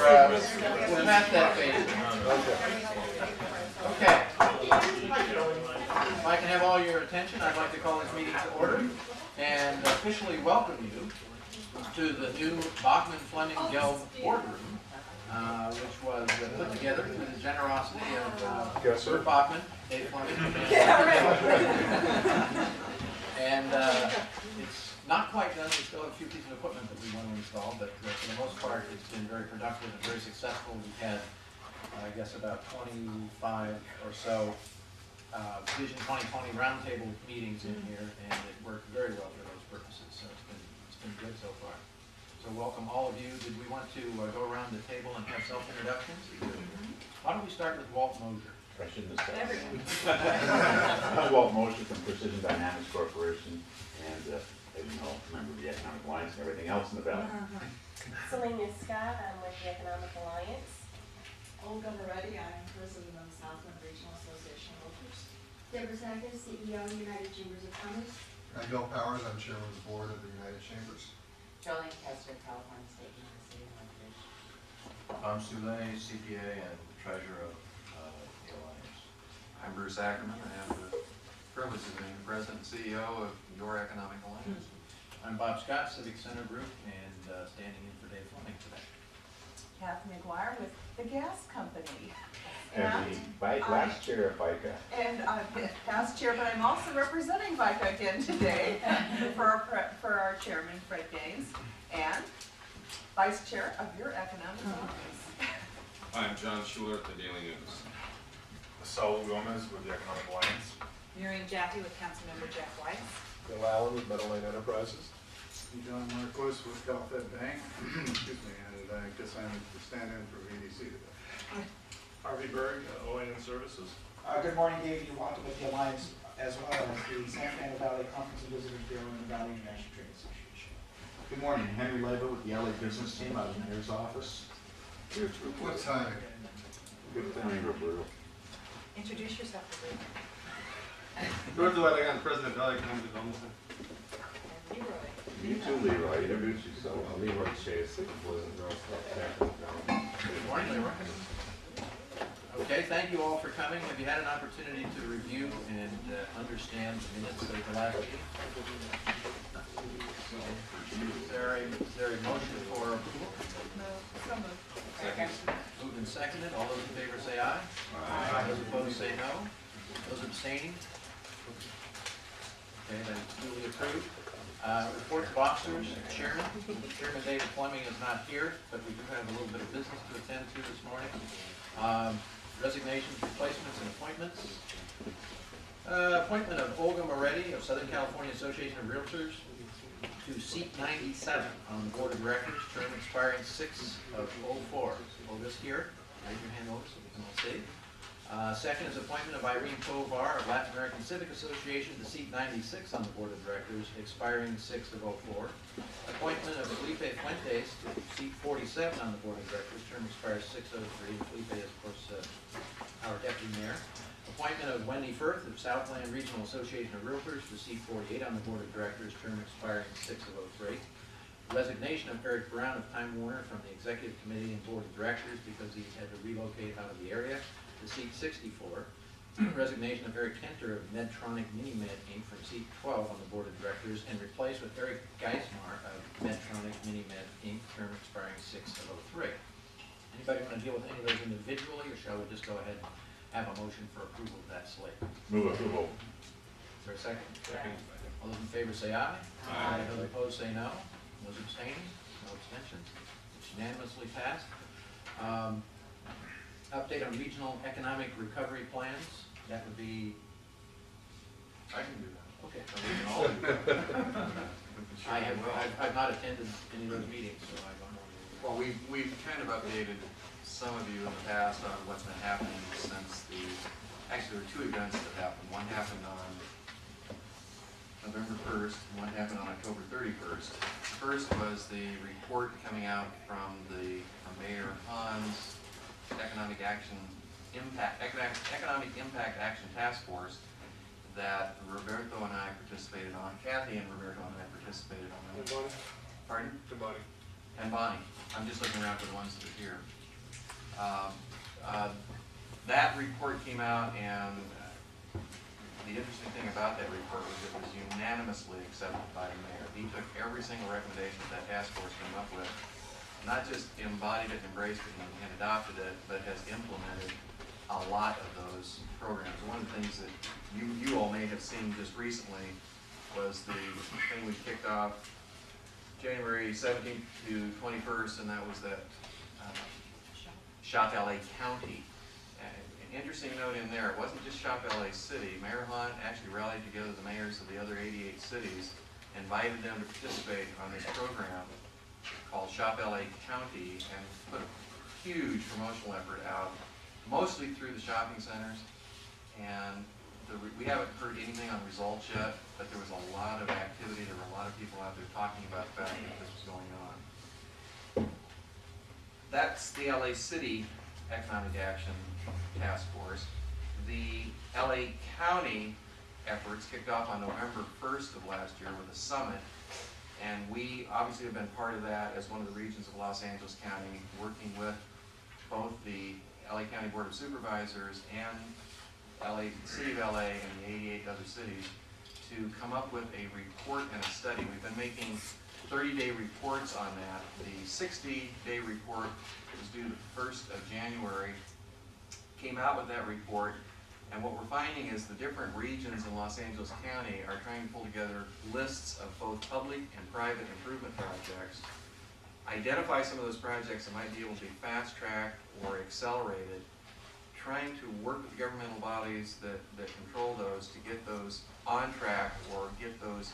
we're past that phase. Okay. If I can have all your attention, I'd like to call this meeting to order and officially welcome you to the new Bachman Fleming Gelb boardroom, which was put together through the generosity of Sir Bachman, Dave Fleming. And it's not quite done. We still have a few pieces of equipment that we want to install, but for the most part, it's been very productive and very successful. We've had, I guess, about 25 or so Vision 2020 roundtable meetings in here, and it worked very well for those purposes. So it's been good so far. So welcome all of you. Did we want to go around the table and have self-introductions? Why don't we start with Walt Mosier? I shouldn't have said. I'm Walt Mosier from Precision Dynamics Corporation, and as you know, member of the Economic Alliance and everything else in the valley. Selena Scott, I'm with the Economic Alliance. Olga Moretti, I'm president of the Southland Regional Association of Realtors. Deborah Sackett, CEO of United Chambers of Commerce. I'm Bill Powers, I'm chairman of the board of the United Chambers. Jolene Kester, California State University of Motivation. I'm Stu Lenny, CPA and treasurer of the Alliance. I'm Bruce Ackerman. I have the privilege of being the president and CEO of Your Economic Alliance. I'm Bob Scott, Civic Center Group, and standing in for Dave Fleming today. Kathy McGuire with the Gas Company. And the last chair of FICA. And I'm past chair, but I'm also representing VICA again today for our chairman, Fred Gaines, and vice chair of your Economic Alliance. I'm John Schuler at the Daily News. Saul Gomez with the Economic Alliance. Miriam Jaffe with Councilmember Jeff Weiss. Bill Allen with Meadowlane Enterprises. John Marquis with Calfed Bank. Excuse me, and I guess I'm the stand-in for VDC today. Harvey Berg, OAN Services. Good morning, David Uwanta with the Alliance, as well as the San Fernando Valley Conference and Visitors Bureau and the Valley International Trade Association. Good morning, Henry Leva with the LA Business Team out of the mayor's office. What time? Good morning, Roberto. Introduce yourself, Roberto. Roberto Aragon, President of Valley Economic Development. And Leroy. You too, Leroy. Introduce yourself. Leroy Chase, Boys and Girls Club. Good morning, Leroy. Okay, thank you all for coming. Have you had an opportunity to review and understand the minutes of the last meeting? Is there a motion for approval? No, so moved. Second. Moved and seconded. All those in favor say aye. Aye. Those opposed say no. Those abstaining? Okay, that is duly approved. Report of officers, Chairman. Chairman David Fleming is not here, but we do have a little bit of business to attend to this morning. Resignations, replacements, and appointments. Appointment of Olga Moretti of Southern California Association of Realtors to seat 97 on the board of directors, term expiring 6/04. Olga's here. Raise your hand, Olga, so we can all see. Second is appointment of Irene Tovar of Latin American Civic Association to seat 96 on the board of directors, expiring 6/04. Appointment of Felipe Fuentes to seat 47 on the board of directors, term expires 6/03. Felipe is, of course, our deputy mayor. Appointment of Wendy Firth of Southland Regional Association of Realtors to seat 48 on the board of directors, term expiring 6/03. Resignation of Eric Brown of Time Warner from the executive committee and board of directors because he had to relocate out of the area to seat 64. Resignation of Eric Kenter of Medtronic Minimed Inc. from seat 12 on the board of directors and replaced with Eric Geismar of Medtronic Minimed Inc. term expiring 6/03. Anybody want to deal with any of those individually, or shall we just go ahead and have a motion for approval of that slate? Move approval. Is there a second? Second. All those in favor say aye. Aye. Those opposed say no. Those abstaining? No abstentions. It's unanimously passed. Update on regional economic recovery plans. That would be. I can do that. Okay. So we can all do that. I've not attended any of those meetings, so I don't know. Well, we've kind of updated some of you in the past on what's been happening since actually there were two events that happened. One happened on November 1st, and one happened on October 31st. First was the report coming out from Mayor Hahn's Economic Impact Action Task Force that Roberto and I participated on. Kathy and Roberto and I participated on. Pardon? and Bonnie. I'm just looking around for the ones that are here. That report came out, and the interesting thing about that report was it was unanimously accepted by the mayor. He took every single recommendation that task force came up with, not just embodied it, embraced it, and adopted it, but has implemented a lot of those programs. One of the things that you all may have seen just recently was the thing we kicked off January 17th to 21st, and that was that Shop LA County. An interesting note in there, it wasn't just Shop LA City. Mayor Hunt actually rallied together the mayors of the other 88 cities, invited them to participate on this program called Shop LA County, and put a huge promotional effort out, mostly through the shopping centers. And we haven't heard anything on results yet, but there was a lot of activity. There were a lot of people out there talking about the fact that this was going on. That's the LA City Economic Action Task Force. The LA County efforts kicked off on November 1st of last year with a summit, and we obviously have been part of that as one of the regions of Los Angeles County, working with both the LA County Board of Supervisors and City of LA and the 88 other cities to come up with a report and a study. We've been making 30-day reports on that. The 60-day report was due the 1st of January, came out with that report, and what we're finding is the different regions in Los Angeles County are trying to pull together lists of both public and private improvement projects, identify some of those projects that might be able to be fast-tracked or accelerated, trying to work with governmental bodies that control those to get those on track or get those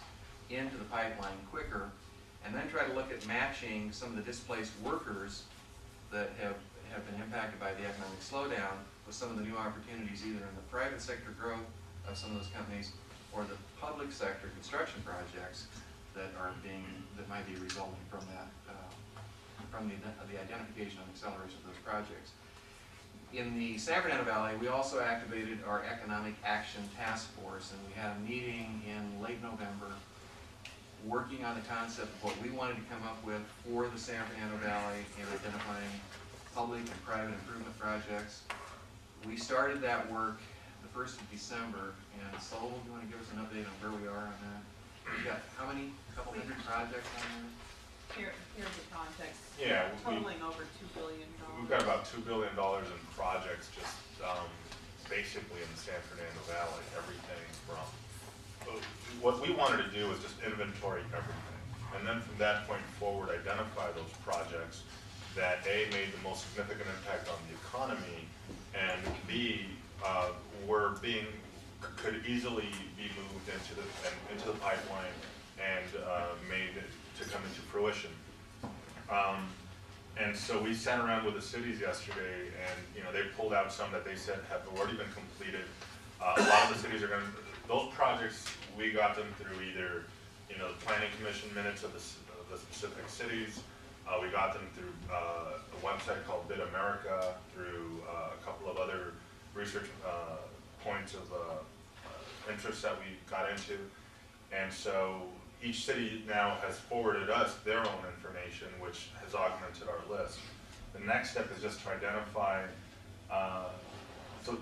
into the pipeline quicker, and then try to look at matching some of the displaced workers that have been impacted by the economic slowdown with some of the new opportunities either in the private sector growth of some of those companies or the public sector construction projects that might be resulting from that, from the identification and acceleration of those projects. In the San Fernando Valley, we also activated our Economic Action Task Force, and we had a meeting in late November working on the concept of what we wanted to come up with for the San Fernando Valley in identifying public and private improvement projects. We started that work the 1st of December, and Sol, do you want to give us an update on where we are on that? We've got how many? A couple hundred projects on there? Here's the context. Yeah, Totaling over $2 billion. we've got about $2 billion in projects just basically in the San Fernando Valley. Everything from, what we wanted to do was just inventory everything. And then from that point forward, identify those projects that A, made the most significant impact on the economy, and B, could easily be moved into the pipeline and made to come into fruition. And so we sat around with the cities yesterday, and they pulled out some that they said have already been completed. A lot of the cities are going to, those projects, we got them through either the planning commission minutes of the specific cities. We got them through a website called Bid America, through a couple of other research points of interest that we got into. And so each city now has forwarded us their own information, which has augmented our list. The next step is just to identify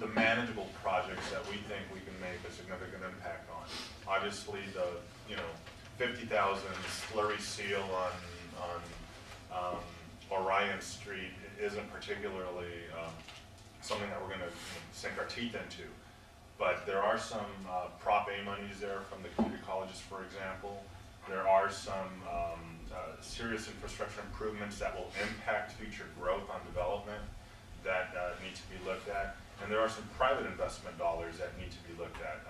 the manageable projects that we think we can make a significant impact on. Obviously, the 50,000 slurry seal on Orion Street isn't particularly something that we're going to sink our teeth into. But there are some Prop A monies there from the community colleges, for example. There are some serious infrastructure improvements that will impact future growth on development that need to be looked at. And there are some private investment dollars that need to be looked at.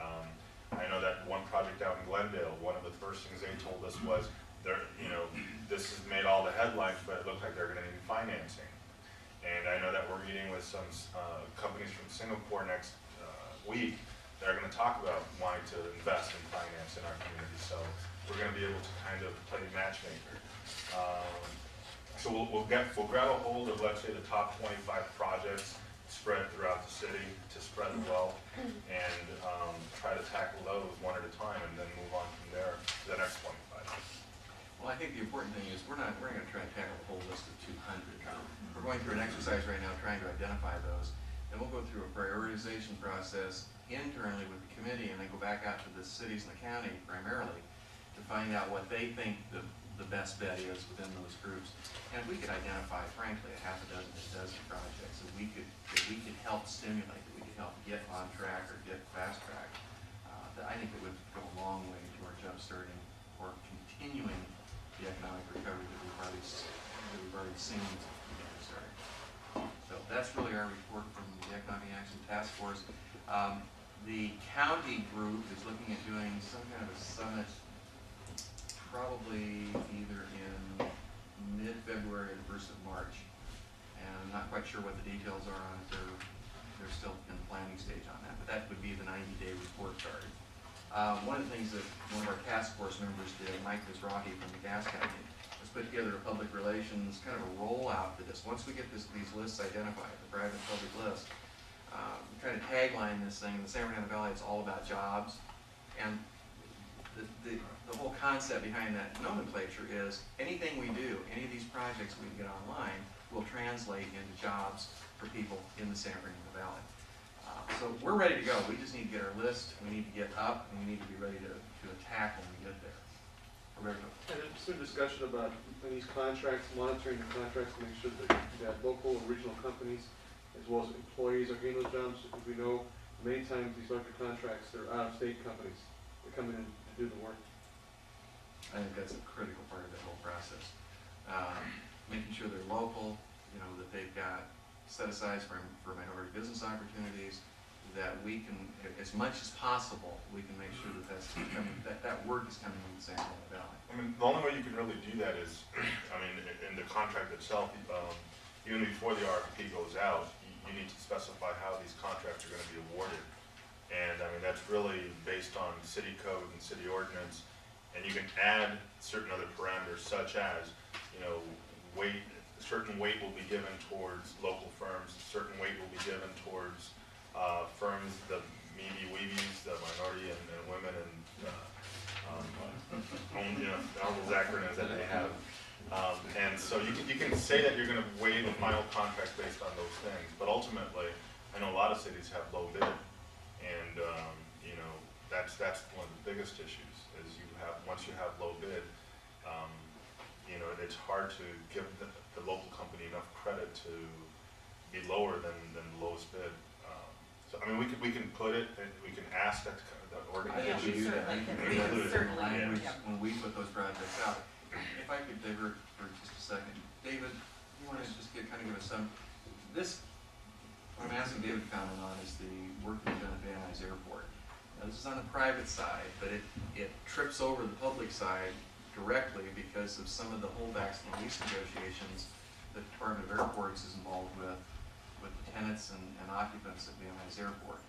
I know that one project out in Glendale, one of the first things they told us was, this has made all the headlines, but it looks like they're going to need financing. And I know that we're meeting with some companies from Singapore next week that are going to talk about wanting to invest in finance in our community. So we're going to be able to kind of play matchmaker. So we'll grab a hold of, let's say, the top 25 projects spread throughout the city to spread the wealth, and try to tackle those one at a time, and then move on from there to the next 25. Well, I think the important thing is we're not going to try to tackle the we're going through an exercise right now trying to identify those. Then we'll go through a prioritization process internally with the committee and then go back out to the cities and the county primarily to find out what they think the best bet is within those groups. And if we could identify, frankly, a half a dozen projects that we could help stimulate, that we could help get on track or get fast track, that I think it would go a long way toward jump-starting or continuing the economic recovery that we've already seen begin to start. So that's really our report from the Economic Action Task Force. The county group is looking at doing some kind of a summit probably either in mid-February or the 1st of March. And I'm not quite sure what the details are on it. They're still in the planning stage on that, but that would be the 90-day report card. One of the things that one of our task force members did, Mike Mizrahi from the gas company, was put together a public relations kind of a rollout for this. Once we get these lists identified, the private and public list, we try to tagline this thing. In the San Fernando Valley, it's all about jobs. And the whole concept behind that nomenclature is anything we do, any of these projects we get online, will translate into jobs for people in the San Fernando Valley. So we're ready to go. We just need to get our list, we need to get up, and we need to be ready to attack when we get there. We're ready to go. And there's some discussion about these contracts, monitoring the contracts, to make sure that local and regional companies, as well as employees, are getting those jobs. Because we know many times these larger contracts, they're out-of-state companies. They're coming in to do the work. I think that's a critical part of the whole process. Making sure they're local, that they've got set-asides for minority business opportunities, that we can, as much as possible, we can make sure that work is coming from the San Fernando Valley. I mean, the only way you can really do that is, I mean, in the contract itself, even before the RFP goes out, you need to specify how these contracts are going to be awarded. And I mean, that's really based on city code and city ordinance. And you can add certain other parameters such as, weight, certain weight will be given towards local firms, certain weight will be given towards firms, the meaty-weebies, the minority and women and all those acronyms that they have. And so you can say that you're going to weigh the final contract based on those things, but ultimately, I know a lot of cities have low bid, and that's one of the biggest issues. Is once you have low bid, it's hard to give the local company enough credit to be lower than the lowest bid. So I mean, we can put it, and we can ask that the I think we organization. do that. certainly can. We Certainly, language yeah. when we put those projects out. If I could divert for just a second, David, you want to just kind of give us some. What I'm asking David to comment on is the work we've done at Van Nuys Airport. Now, this is on the private side, but it trips over the public side directly because of some of the holdbacks in the lease negotiations that the Department of Airports is involved with the tenants and occupants at Van Nuys Airport.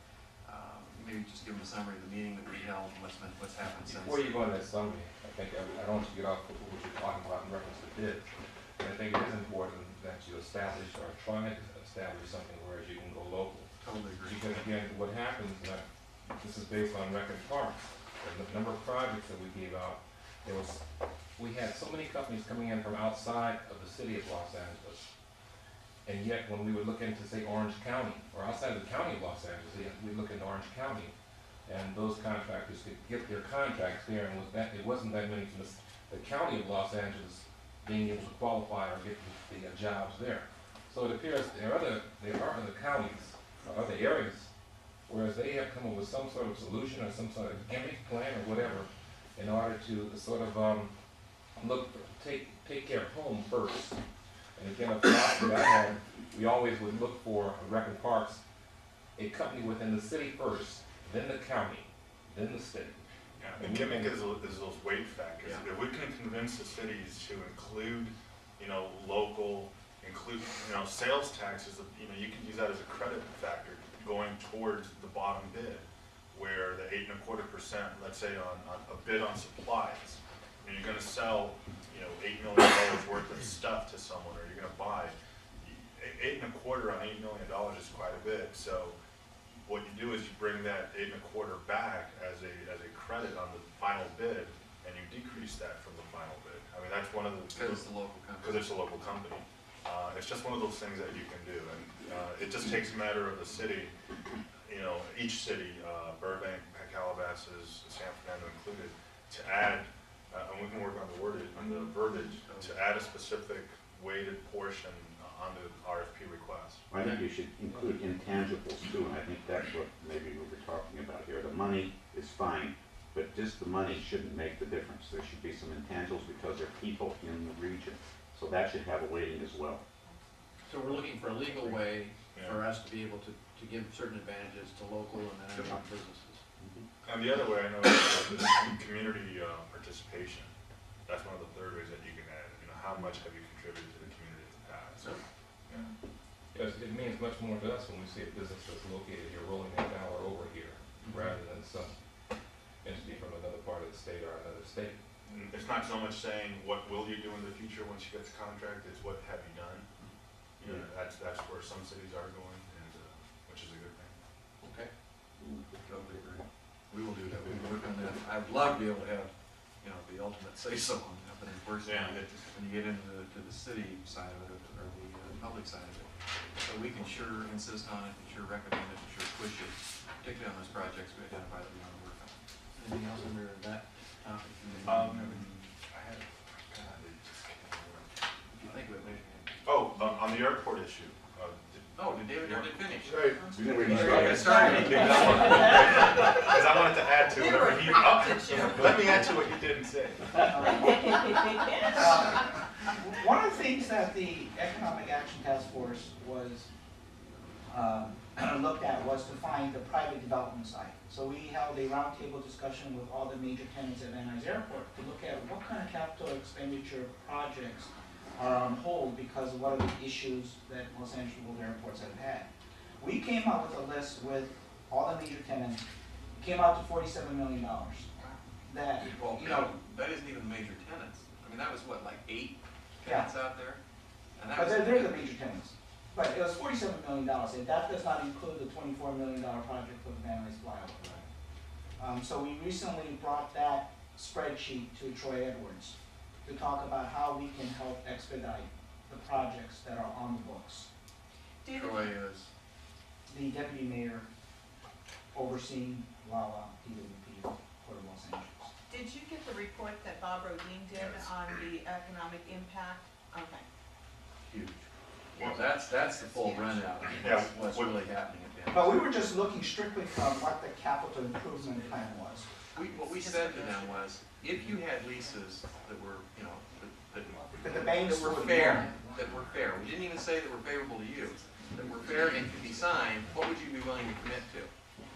Maybe just give them a summary of the meeting that we held and what's happened since. Before you go into that summary, I think I don't want you to get off of what you're talking about in reference to bids. And I think it is important that you establish or try to establish something where you can go local. Totally agree. Because again, what happens, this is based on record parks, and the number of projects that we gave out, we had so many companies coming in from outside of the city of Los Angeles. And yet, when we would look into, say, Orange County, or outside of the county of Los Angeles, we look into Orange County, and those contractors could get their contracts there, and it wasn't that many from the county of Los Angeles being able to qualify or get the jobs there. So it appears there are other counties, or other areas, whereas they have come up with some sort of solution or some sort of gimmick plan or whatever, in order to sort of take care of home first. And again, a philosophy that I had, we always would look for Record Parks, a company within the city first, then the county, then the state. Yeah, the gimmick is those weight factors. Yeah. If we can convince the cities to include, local, sales taxes, you can use that as a credit factor going towards the bottom bid, where the 8.25%, let's say on a bid on supplies, you're going to sell, $8 million worth of stuff to someone, or you're going to buy 8.25 on $8 million is quite a bit. So what you do is you bring that 8.25 back as a credit on the final bid, and you decrease that from the final bid. I mean, that's one of the Because it's the local company. Because it's a local company. It's just one of those things that you can do, and it just takes a matter of the city, you know, each city, Burbank, Calabasas, San Fernando included, to add, and we can work on the wording, on the verbiage, to add a specific weighted portion on the RFP request. I think you should include intangibles too, and I think that's what maybe we were talking about here. The money is fine, but just the money shouldn't make the difference. There should be some intangibles because there are people in the region, so that should have a weighting as well. So we're looking for a legal way for us to be able to give certain advantages to local and then other businesses. And the other way I know is community participation. That's one of the third ways that you can add. You know, how much have you contributed to the community in the past? So, Yes, it means much more to us when we see a business that's located here rolling that dollar over here, rather than some entity from another part of the state or another state. It's not so much saying what will you do in the future once you get the contract, it's what have you done. You know, that's where some cities are going, and which is a good thing. okay. Totally agree. We will do that. We will work on that. I'd love to be able to have, you know, the ultimate say-so on that, but unfortunately, when you get into the city side of it, or the public side of it, so we can sure insist on it, and sure recommend it, and sure push it, particularly on those projects we identify that we want to work on. Anything else under that topic? I had, If you think of it, maybe. on the airport issue. Did David already finish? Right. We never even Okay, started. sorry. Because I wanted to add to whatever he, let me add to what you didn't say. One of the things that the Economic Action Task Force was looked at was to find the private development side. So we held a roundtable discussion with all the major tenants at Van Nuys Airport to look at what kind of capital expenditure projects are on hold because of what are the issues that Los Angeles World Airports have had. We came up with a list with all the major tenants, came out to $47 million. That, Well, you know, that isn't even major tenants. I mean, that was what, like 8 Yeah. tenants out there? And that but was they're the major tenants. But it was $47 million, and that does not include the $24 million project for the Van Nuys flyover. So we recently brought that spreadsheet to Troy Edwards to talk about how we can help expedite the projects that are on the books. Troy is. The deputy mayor overseeing WAWA DWP Port of Los Angeles. Did you get the report that Bob Rodine did on the economic impact? Okay. Huge. Well, that's the full rundown of Yeah, what's really happening at the end. But we were just looking strictly from what the capital improvement plan was. What we said to them was, if you had leases that were, you know, That the banks that were would fair, we didn't even say that were favorable to you, that were fair and could be signed, what would you be willing to commit to?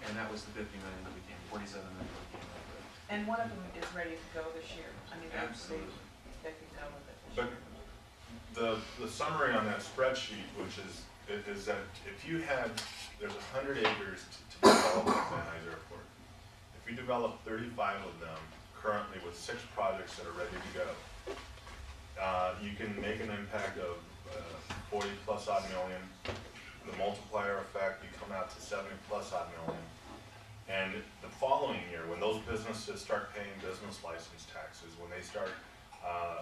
And that was the 50 million that we came, 47 million that we came up with. And one of them is ready to go this year. I mean, Absolutely. they can go with it this But year. the summary on that spreadsheet, which is that if you had, there's 100 acres to develop at Van Nuys Airport. If we develop 35 of them currently with 6 projects that are ready to go, you can make an impact of 40 plus odd million. The multiplier effect, you come out to 70 plus odd million. And the following year, when those businesses start paying business license taxes, when they start,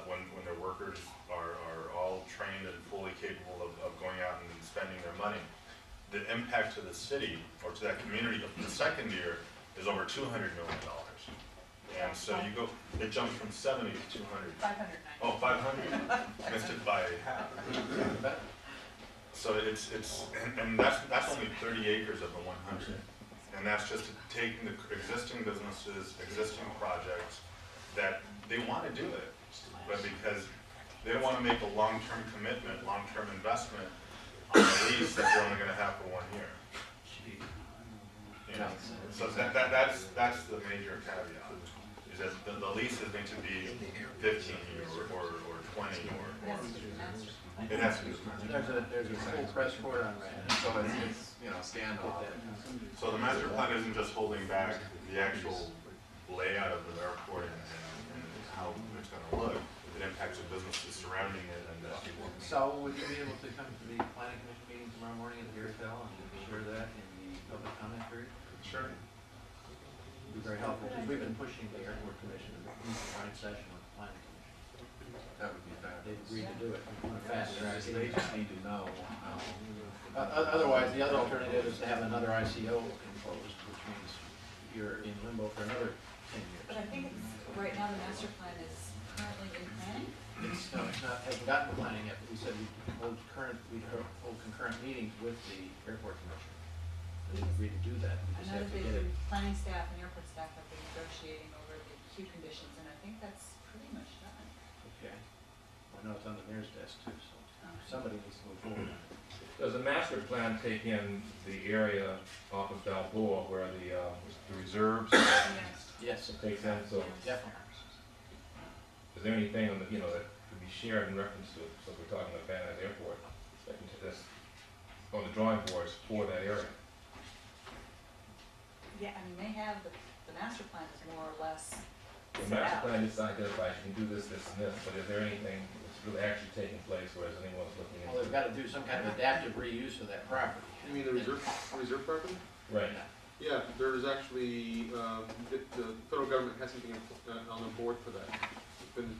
when their workers are all trained and fully capable of going out and spending their money, the impact to the city or to that community the second year is over $200 million. And so you go, it jumps from 70 to 200. 590. Oh, 500. Missed it by half. So and that's only 30 acres of the 100. And that's just taking the existing businesses, existing projects that they want to do it, but because they don't want to make a long-term commitment, long-term investment on a lease that they're only going to have for 1 year. You know, so that's the major caveat, is that the lease is going to be 15 years or 20 or it has to be. There's a full press report on that, so it's you know, standoff. So the master plan isn't just holding back the actual layout of the airport and how it's going to look. It impacts the businesses surrounding it and So would you be able to come to the planning commission meeting tomorrow morning at the Airtel and share that in the public comment period? Sure. It'd be very helpful, because we've been pushing the airport commission to meet the right session with the planning commission. That would be fabulous. they've agreed to do it. We want to fast track it. They just need to know how. Otherwise, the other alternative is to have another ICO imposed, which means you're in limbo for another 10 years. But I think it's, right now, the master plan is currently in planning. It's not, hasn't gotten to planning yet, but we said we'd hold concurrent meetings with the airport commission. They agreed to do that, we I just know have that to get it. planning staff and airport staff have been negotiating over the queue conditions, and I think that's pretty much done. Okay. I know it's on the mayor's desk too, so somebody needs to move forward on it. Does the master plan take in the area off of Balboa where the reserves Yes, takes in, so definitely. is there anything on the, that could be shared in reference to, so we're talking about Van Nuys Airport, that can, that's on the drawing boards for that area? Yeah, I mean, they have, the master plan is more or less The set master out. plan just identifies you can do this, this, and this, but is there anything that's really actually taking place, whereas anyone's looking Well, they've into? got to do some kind of adaptive reuse of that property. You mean the reserve property? Right. Yeah, there's actually, the federal government has something on the board for that. It's been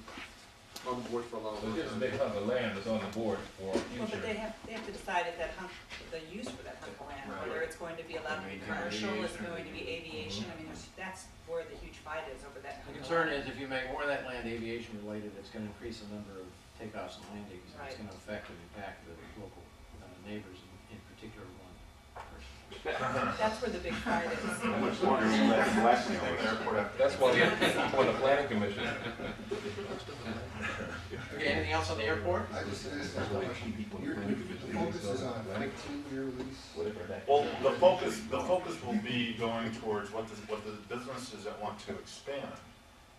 on the board for a long So time. there's a big hunk of land that's on the board for Well, but future. they have to decide if that hunk, the use for that hunk of land, Right. whether it's going to be allowed to be commercial, it's Aviation. going to be aviation, I mean, that's where the huge fight is over that. The hunk of concern land. is if you make more of that land aviation related, it's going to increase the number of takeoffs and landings. And it's Right. going to affect and impact the local neighbors, in particular one person. That's where the big fight is. How much longer will that last? That's why we have people on the planning commission. Okay, anything else on the airport? I just have a question. The focus is on 15-year lease. Well, the focus will be going towards what the businesses that want to expand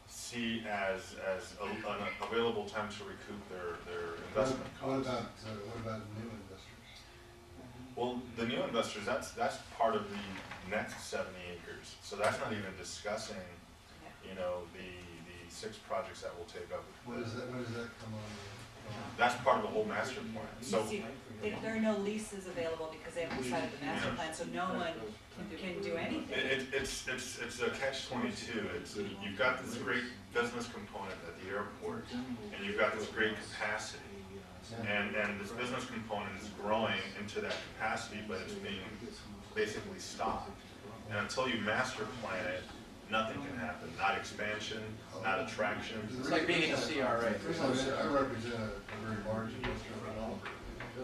see as an available time to recoup their investment What costs. about new investors? Well, the new investors, that's part of the next 70 acres. So that's not even discussing, the 6 projects that will take up. When does that come on? That's part of the whole master plan. So You see, there are no leases available because they haven't decided the master plan, so no one can do anything. it's a catch-22. You've got this great business component at the airport, and you've got this great capacity. And this business component is growing into that capacity, but it's being basically stopped. And until you master plan it, nothing can happen. Not expansion, not attraction. It's like being in a CRA. I represent a very large industrial developer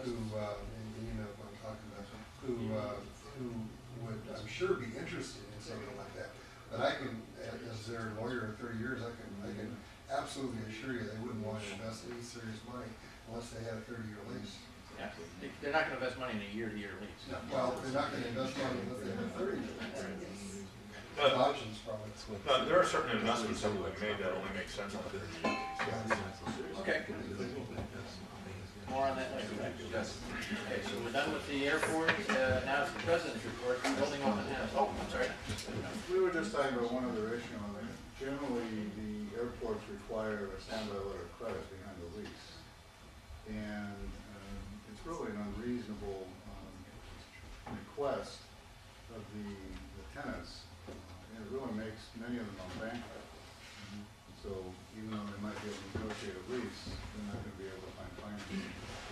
who, and you know what I'm talking about, who would, I'm sure, be interested in something like that. But I can, as their lawyer in 30 years, I can absolutely assure you they wouldn't want to invest any serious money unless they had a 30-year lease. Yeah, they're not going to invest money in a year-to-year lease. Well, they're not going to invest money unless they have a 30-year lease. Options probably. No, there are certain investments that will be made that only make sense on a 30-year basis. Okay. More on that later. Yes. Okay, so we're done with the airport. Now it's the president's report, building open house. Oh, I'm sorry. We were just talking about one other issue on that. Generally, the airports require a standby letter of credit behind the lease. And it's really an unreasonable request of the tenants. And it really makes many of them bankrupt. So even though they might be able to negotiate a lease, they're not going to be able to find financing.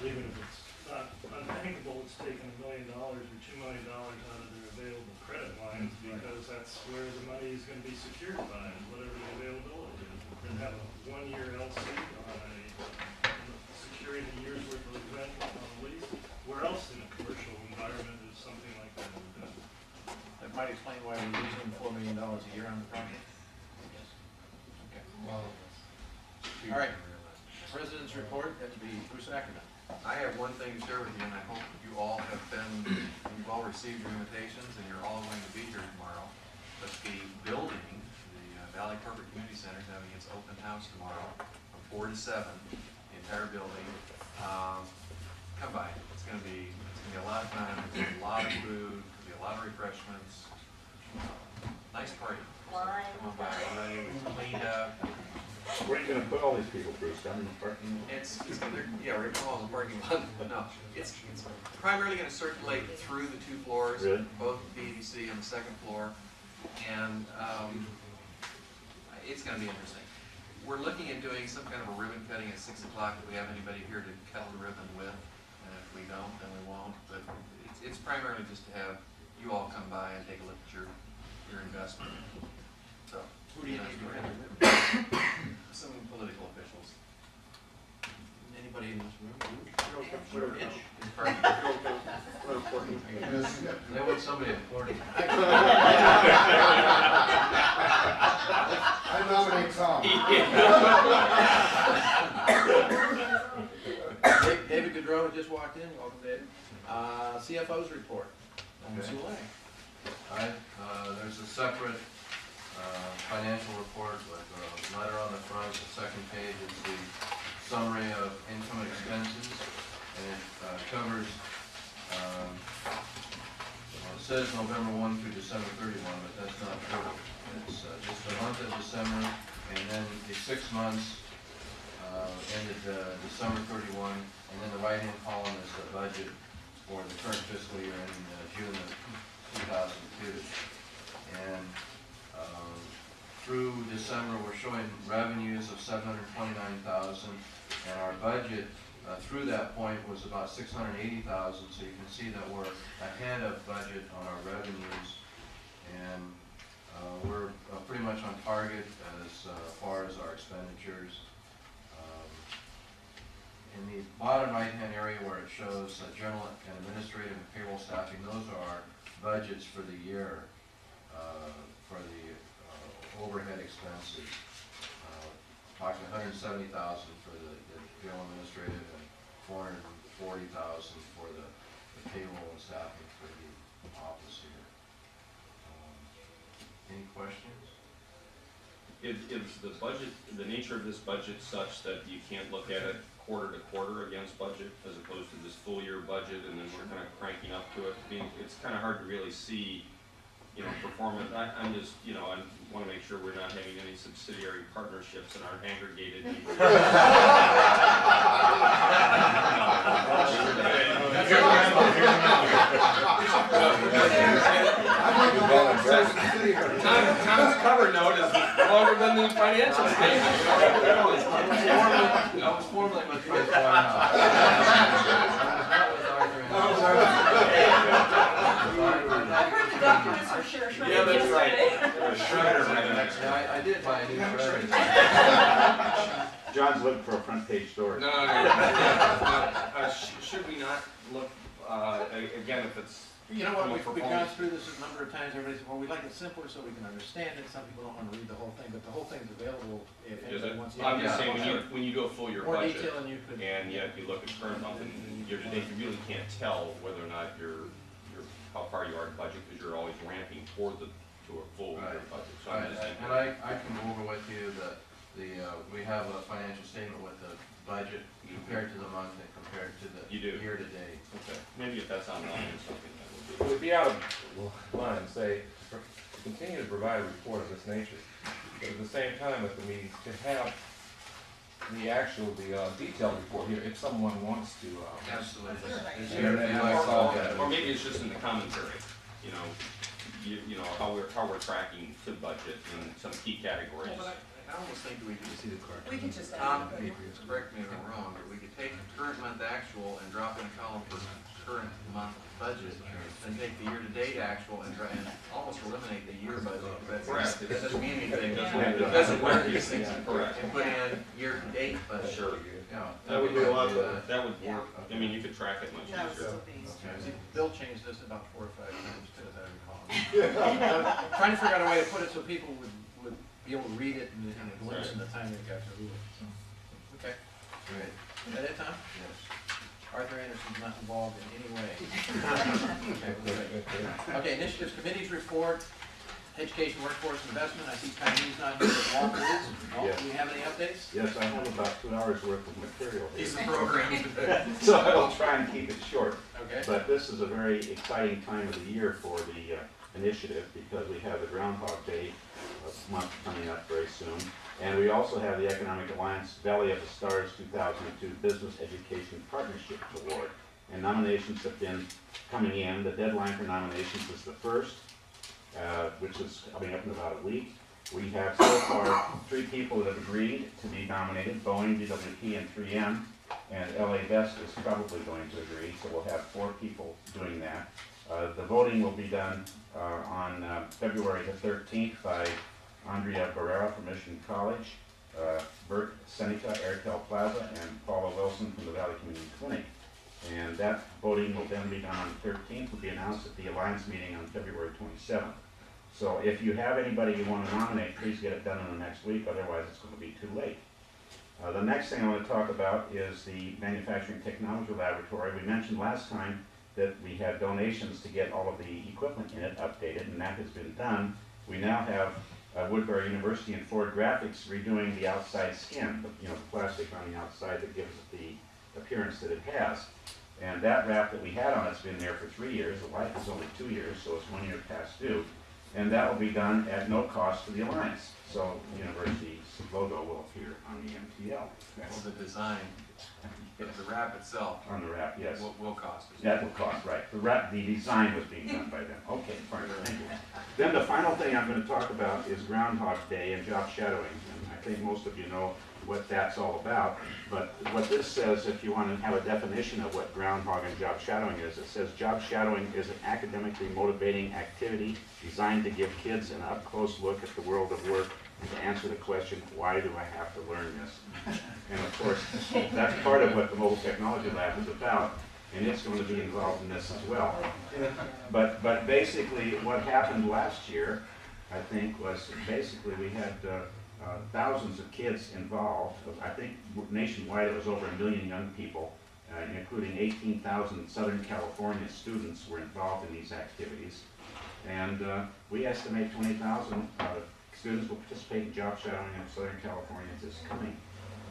Even if it's not unbankable, it's taking $1 million or $2 million out of their available credit lines because that's where the money is going to be secured by, whatever the availability is. We're going to have a 1-year LC on securing a year's worth of rent on a lease. Where else in a commercial environment is something like that done? That might explain why we're losing $4 million a year on the project. Yes. Okay. Wow. All right. President's report, that'd be Bruce Ackerman. I have one thing to share with you, and I hope you all you've all received your invitations, and you're all going to be here tomorrow. But the building, the Valley Corporate Community Center is having its open house tomorrow from 4 to 7, the entire building. Come by. It's going to be a lot of fun. It's going to be a lot of food. There'll be a lot of refreshments. Nice party. Wine. Come on by. Cleaned up. Where are you gonna put all these people, Bruce? Down in the parking lot? We're gonna call it the parking lot. No, it's primarily gonna circulate through the 2 floors, Really? both BDC on the 2nd floor, and it's gonna be interesting. we're looking at doing some kind of a ribbon cutting at 6 o'clock. If we have anybody here to cut the ribbon with, and if we don't, then we won't. But it's primarily just to have you all come by and take a look at your investment. So, Who do you need to bring? some political officials. Anybody in this room? Itch. They want somebody important. I nominate Tom. David Goodrow just walked in. Welcome, David. CFO's report. Okay. Souley. There's a separate financial report with a letter on the front. The second page is the summary of income and expenses, and it covers, well, it says November 1 through December 31, but that's not true. It's just the month of December, and then the 6 months ended December 31, and then the right-hand column is the budget for the current fiscal year ending June of 2002. And through December, we're showing revenues of $729,000, and our budget through that point was about $680,000. So you can see that we're ahead of budget on our revenues, and we're pretty much on target as far as our expenditures. In the bottom right-hand area where it shows general and administrative and payroll staffing, those are our budgets for the year for the overhead expenses. Approximately $170,000 for the general administrative and $440,000 for the payroll and staffing for the office here. Any questions? Is the budget, the nature of this budget such that you can't look at it quarter to quarter against budget as opposed to this full year budget and then we're kind of cranking up to it? It's kind of hard to really see, you know, performance. I'm just, you know, I want to make sure we're not having any subsidiary partnerships and aren't aggregated. Tom's cover note is longer than the financial statement. I was formerly with Price I've heard the documents are shredded Yeah, that's right. yesterday. I did buy a new shredder. John's looking for a front page story. No. Should we not look, again, if it's... You know what, we've gone through this a number of times, everybody says, well, we like it simpler so we can understand it, some people don't want to read the whole thing, but the whole thing's available if anybody wants to. I'm just saying, when you do a full year More budget, detail than you could. and yet you look at current month and year to date, you really can't tell whether or not how far you are in budget, because you're always ramping toward to a full year budget. So I'm just saying. And I can go over with you we have a financial statement with the budget compared to the month and compared to the year to date. Okay, maybe if that's online or something, that would be. It would be out of line, say, to continue to provide a report of this nature, but at the same time at the meetings, to have the actual, detailed report here, if someone wants to. Absolutely. Or maybe it's just in the commentary, you know, how we're tracking to budget in some key categories. Well, but I almost think we could see the clerk. We could just Tom, correct me if I'm wrong, but we could take the current month actual and drop in a column for current month budget, and take the year-to-date actual and try and almost eliminate the year budget. Correct. That doesn't mean anything, it doesn't work these things. Correct. And put in year-to-date budget. Sure. Yeah. That would be a lot better. That would work. I mean, you could track it much That would easier. still be easier. See, Bill changed this about 4 or 5 times too, as I recall. I'm trying to figure out a way to put it so people would be able to read it in a glimpse in the time they've got to read it. So, okay. Great. Is that it, Tom? Yes. Arthur Anderson's not involved in any way. Okay, great. Okay, initiatives, committees report, education, workforce, investment. I see Tyree's not here, but Walter is. Walter, do you have any updates? Yes, I have about 2 hours worth of material here. He's the program. So I'll try and keep it short. Okay. But this is a very exciting time of the year for the initiative because we have the Groundhog Day month coming up very soon. And we also have the Economic Alliance Valley of the Stars 2002 Business Education Partnership Award. And nominations have been coming in. The deadline for nominations is the 1st, which is coming up in about a week. We have so far 3 people that have agreed to be nominated, Boeing, DWP, and 3M, and LA Best is probably going to agree, so we'll have 4 people doing that. The voting will be done on February the 13th by Andrea Barrera from Mission College, Bert Seneca, Airtel Plaza, and Paula Wilson from the Valley Community Clinic. And that voting will then be done on the 13th, will be announced at the Alliance meeting on February 27th. So if you have anybody you want to nominate, please get it done in the next week, otherwise it's going to be too late. The next thing I want to talk about is the Manufacturing Technology Laboratory. We mentioned last time that we had donations to get all of the equipment in it updated, and that has been done. We now have Woodbury University and Ford Graphics redoing the outside skin, the plastic on the outside that gives it the appearance that it has. And that wrap that we had on it's been there for 3 years. The life is only 2 years, so it's 1 year past due. And that will be done at no cost to the Alliance. So the university's logo will appear on the MTL. Well, the design, the wrap itself. On the wrap, yes. Will cost. That will cost, right. The design was being done by them. Okay, fine, thank you. Then the final thing I'm going to talk about is Groundhog Day and job shadowing. And I think most of you know what that's all about. But what this says, if you want to have a definition of what groundhog and job shadowing is, it says job shadowing is an academically motivating activity designed to give kids an up-close look at the world of work and to answer the question, why do I have to learn this? And of course, that's part of what the Mobile Technology Lab is about, and it's going to be involved in this as well. But basically, what happened last year, I think, was basically we had thousands of kids involved. I think nationwide it was over 1 million young people, including 18,000 Southern California students were involved in these activities. And we estimate 20,000 students will participate in job shadowing in Southern California this coming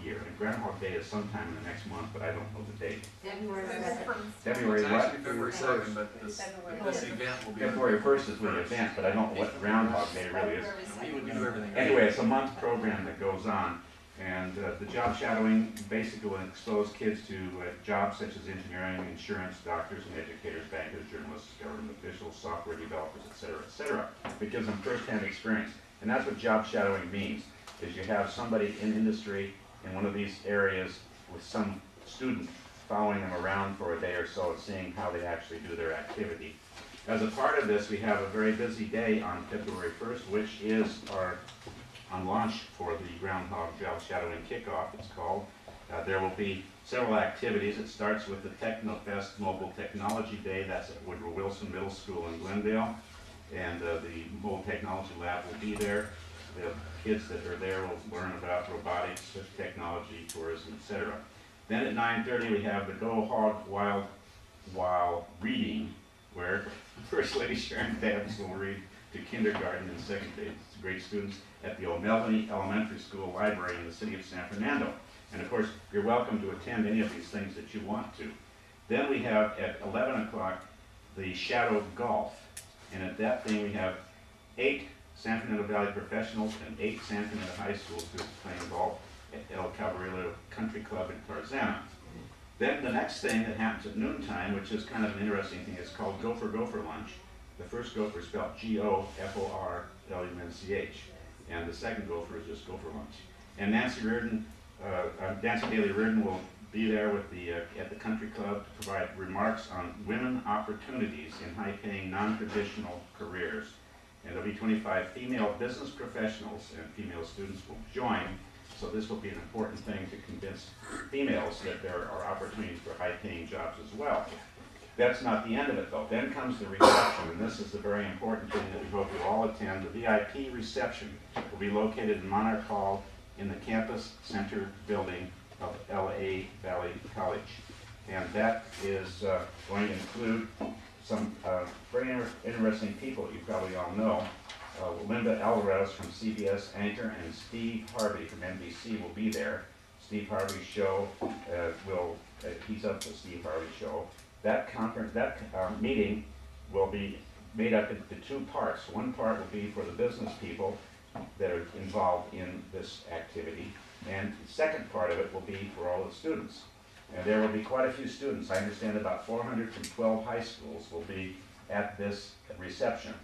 year. And Groundhog Day is sometime in the next month, but I don't know the date. February 2nd. February It's what? actually February 2nd, but this event will be. February 1st is when the event, but I don't know what Groundhog Day really is. We would do everything. Anyway, it's a month program that goes on, and the job shadowing basically will expose kids to jobs such as engineering, insurance, doctors and educators, bankers, journalists, government officials, software developers, et cetera, It gives them first-hand experience, and that's what job shadowing means, is you have somebody in industry in one of these areas with some student following them around for a day or so and seeing how they actually do their activity. As a part of this, we have a very busy day on February 1st, which is our launch for the Groundhog Job Shadowing Kickoff, it's called. There will be several activities. It starts with the TechnoFest Mobile Technology Day. That's at Woodrow Wilson Middle School in Glendale. And the Mobile Technology Lab will be there. The kids that are there will learn about robotics, technology, tourism, etc. Then at 9:30 we have the Go Hog Wild while reading, where First Lady Sharon Dabbs will read to kindergarten and second grade students at the O'Melveny Elementary School Library in the city of San Fernando. And of course, you're welcome to attend any of these things that you want to. Then we have at 11 o'clock the Shadow Golf. And at that thing we have 8 San Fernando Valley professionals and 8 San Fernando High School students playing golf at El Cabrillo Country Club in Tarzana. Then the next thing that happens at noontime, which is kind of an interesting thing, is called Gopher Lunch. The first gopher is spelled G-O-F-O-R-L-U-N-C-H. And the second gopher is just Gopher Lunch. And Nancy Daly Reardon will be there with at the country club to provide remarks on women opportunities in high-paying, non-traditional careers. And there'll be 25 female business professionals and female students will join. So this will be an important thing to convince females that there are opportunities for high-paying jobs as well. That's not the end of it, though. Then comes the reception, and this is the very important thing that we hope you all attend. The VIP reception will be located in Monarch Hall in the campus center building of LA Valley College. And that is going to include some very interesting people that you probably all know. Linda Alvarez from CBS Anchor and Steve Harvey from NBC will be there. Steve Harvey's show he's up the Steve Harvey show. That meeting will be made up into 2 parts. One part will be for the business people that are involved in this activity, and the second part of it will be for all the students. And there will be quite a few students. I understand about 400 from 12 high schools will be at this reception.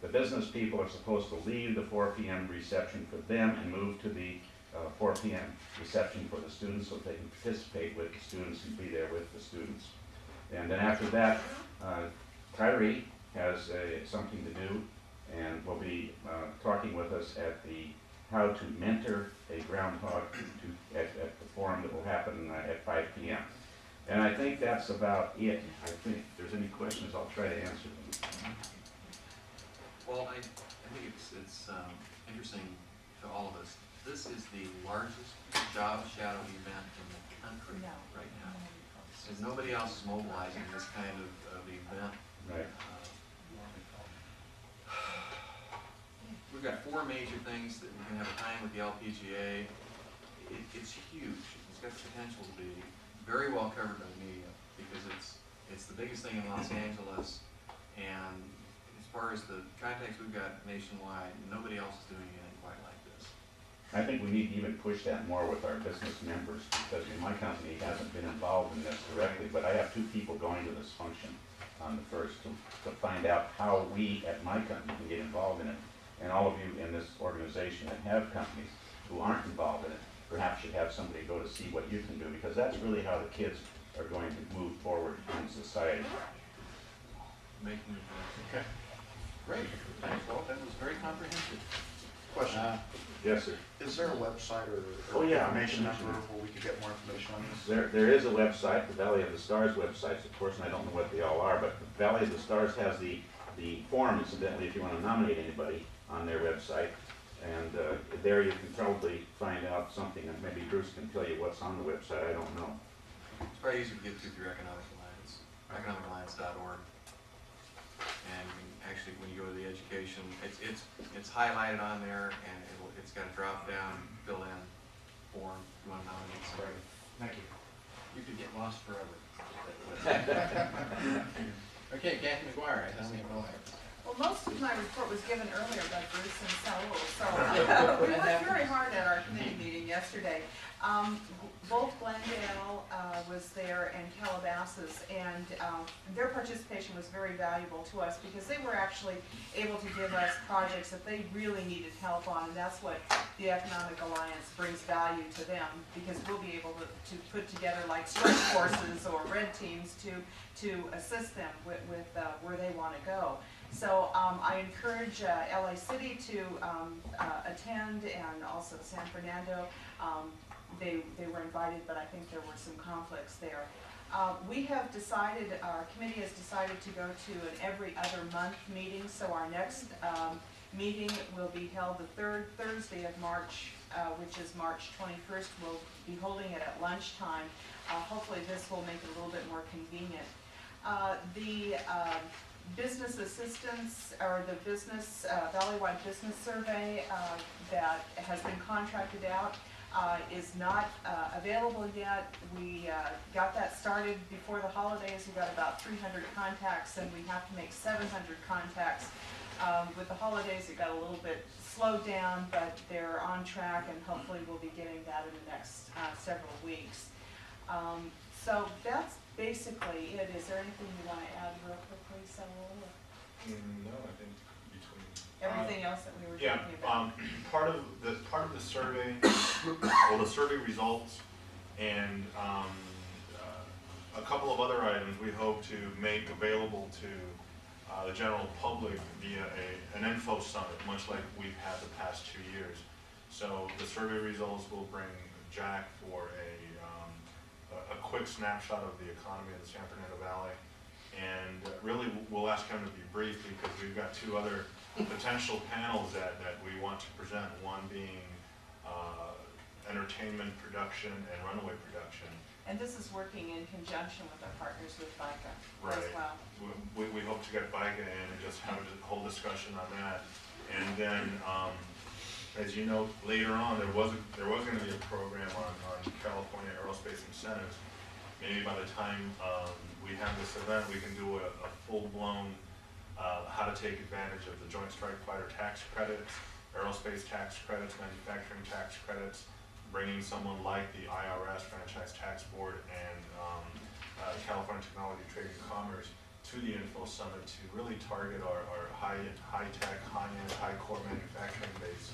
The business people are supposed to leave the 4 p.m. reception for them and move to the 4 p.m. reception for the students so they can participate with the students and be there with the students. And then after that, Tyree has something to do and will be talking with us at the how to mentor a groundhog at the forum that will happen at 5 p.m. And I think that's about it. I think if there's any questions, I'll try to answer them. Well, I think it's interesting to all of us. This is the largest job shadow event in the country right now. And nobody else is mobilizing this kind of event. Right. We've got 4 major things that we can have a time with the LPGA. It's huge. It's got the potential to be very well covered by the media because it's the biggest thing in Los Angeles. And as far as the contacts we've got nationwide, nobody else is doing anything quite like this. I think we need to even push that more with our business members because my company hasn't been involved in this directly, but I have 2 people going to this function on the 1st to find out how we at my company can get involved in it. And all of you in this organization that have companies who aren't involved in it perhaps should have somebody go to see what you can do because that's really how the kids are going to move forward in society. Making Okay. Great. Thanks, Walt. That was very comprehensive. Question. Yes, sir. Is there a website or Oh, yeah. information number where we could get more information on this? There is a website, the Valley of the Stars website, of course, and I don't know what they all are, but the Valley of the Stars has the form, incidentally, if you want to nominate anybody on their website. And there you can probably find out something, and maybe Bruce can tell you what's on the website, I don't know. It's very easy to get to through Economic Alliance, economicalliance.org. And you can actually, when you go to the education, it's highlighted on there, and it's got a drop-down, fill-in form if you want to nominate somebody. Thank you. You could get lost forever. Okay, Kathy McGuire, I don't even know her. Well, most of my report was given earlier by Bruce and Saul, so we worked very hard at our committee meeting yesterday. Both Glendale was there and Calabasas, and their participation was very valuable to us because they were actually able to give us projects that they really needed help on, and that's what the Economic Alliance brings value to them, because we'll be able to put together like strength courses or red teams to assist them with where they want to go. So I encourage LA City to attend, and also San Fernando. They were invited, but I think there were some conflicts there. We have decided, our committee has decided to go to an every other month meeting, so our next meeting will be held the 3rd Thursday of March, which is March 21st. We'll be holding it at lunchtime. Hopefully this will make it a little bit more convenient. The business assistance, or the business, Valley-wide business survey that has been contracted out is not available yet. We got that started before the holidays. We got about 300 contacts, and we have to make 700 contacts. With the holidays, it got a little bit slowed down, but they're on track, and hopefully we'll be getting that in the next several weeks. So that's basically it. Is there anything you want to add real quickly, Saul? No, I think between Everything else that we were yeah, talking about? part of the survey, well, the survey results, and a couple of other items we hope to make available to the general public via an info summit, much like we've had the past 2 years. So the survey results will bring Jack for a quick snapshot of the economy of the San Fernando Valley. And really, we'll ask him to be brief because we've got 2 other potential panels that we want to present, one being entertainment production and runaway production. And this is working in conjunction with our partners with FICA as Right. well. We hope to get FICA in and just have a whole discussion on that. And then, as you know, later on, there was going to be a program on California aerospace incentives. Maybe by the time we have this event, we can do a full-blown how to take advantage of the Joint Strike Fighter tax credits, aerospace tax credits, manufacturing tax credits, bringing someone like the IRS, Franchise Tax Board, and California Technology, Trade and Commerce to the Info Summit to really target our high-tech, high-end, high-core manufacturing base,